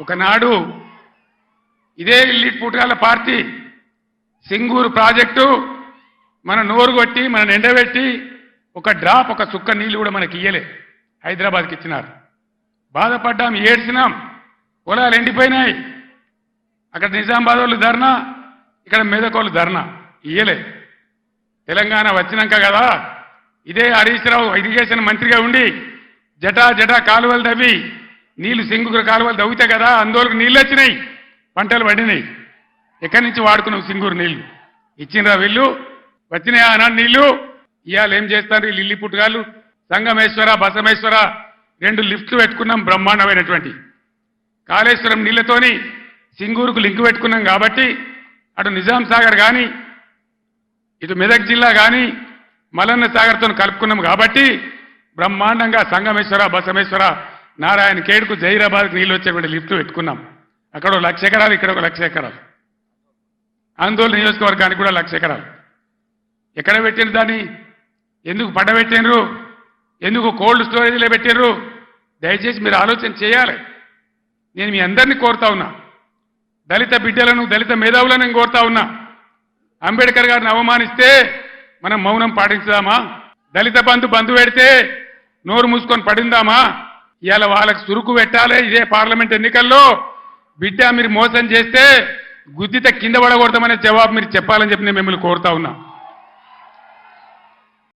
ఒకనాడు ఇదే lead పుట్టాల party Singur project మన నోరు కొట్టి మన ఎండబెట్టి ఒక డ్రాప్ ఒక చుక్క నీళ్లు కూడా మనకి ఇయ్యలే హైదరాబాద్కి ఇచ్చినారు. బాధపడ్డాం, ఏడ్చినాం, పొలాలు ఎండిపోయినాయి. అక్కడ నిజామాబాద్ వాళ్ళు ధర్నా, ఇక్కడ మెదక్ వాళ్ళు ధర్నా. ఇయ్యలే. తెలంగాణ వచ్చినాక కదా ఇదే హరీష్ రావు ఇరిగేషన్ మంత్రిగా ఉండి జటా కాలువలు తవ్వి నీళ్లు సింగూరు కాలువలు తవ్వితే కదా అందులోకి నీళ్ళు వచ్చినాయి, పంటలు పడినాయి. ఎక్కడి నుంచి వాడుకున్నావు సింగూరు నీళ్లు? ఇచ్చినరా వీళ్ళు? వచ్చినాయా అన్నాడు నీళ్లు? ఇవాళ ఏం చేస్తారు వీళ్ళు? ఇల్లి పుట్టుగాళ్ళు సంగమేశ్వర బసమేశ్వర 2 లిఫ్ట్లు పెట్టుకున్నాం, బ్రహ్మాండమైనటువంటి. కాళేశ్వరం నీళ్లతోని సింగూరుకు లింక్ పెట్టుకున్నాం కాబట్టి అటు నిజాం సాగర్ కానీ ఇటు మెదక్ జిల్లా కానీ మలన్న సాగర్తో కలుపుకున్నాం కాబట్టి బ్రహ్మాండంగా సంగమేశ్వర బసమేశ్వర నారాయణ ఖేడ్కు జైరాబాద్కు నీళ్ళు వచ్చేటువంటి లిఫ్ట్ పెట్టుకున్నాం. అక్కడ 1,00,000 ఎకరాలు, ఇక్కడ 1,00,000 ఎకరాలు. ఆందోళన నియోజకవర్గానికి కూడా 1,00,000 ఎకరాలు. ఎక్కడ పెట్టిన దాన్ని? ఎందుకు పడబెట్టినరు? ఎందుకు కోల్డ్ స్టోరేజ్లో పెట్టినరు? దయచేసి మీరు ఆలోచన చేయాలి. నేను మీ అందరినీ కోరుతా ఉన్నా, దళిత బిడ్డలను దళిత మేధావులను నేను కోరుతా ఉన్నా. అంబేద్కర్ గారిని అవమానిస్తే మనం మౌనం పాటించుదామా? దళిత బంధు పెడితే నోరు మూసుకొని పడిందామా? ఇవాళ వాళ్ళకి సురుకు పెట్టాలి. ఇదే పార్లమెంట్ ఎన్నికల్లో బిడ్డ మీరు మోసం చేస్తే గుద్దిత కింద పడకూడదామనే జవాబు మీరు చెప్పాలని చెప్పి నేను మిమ్మల్ని కోరుతా ఉన్నా.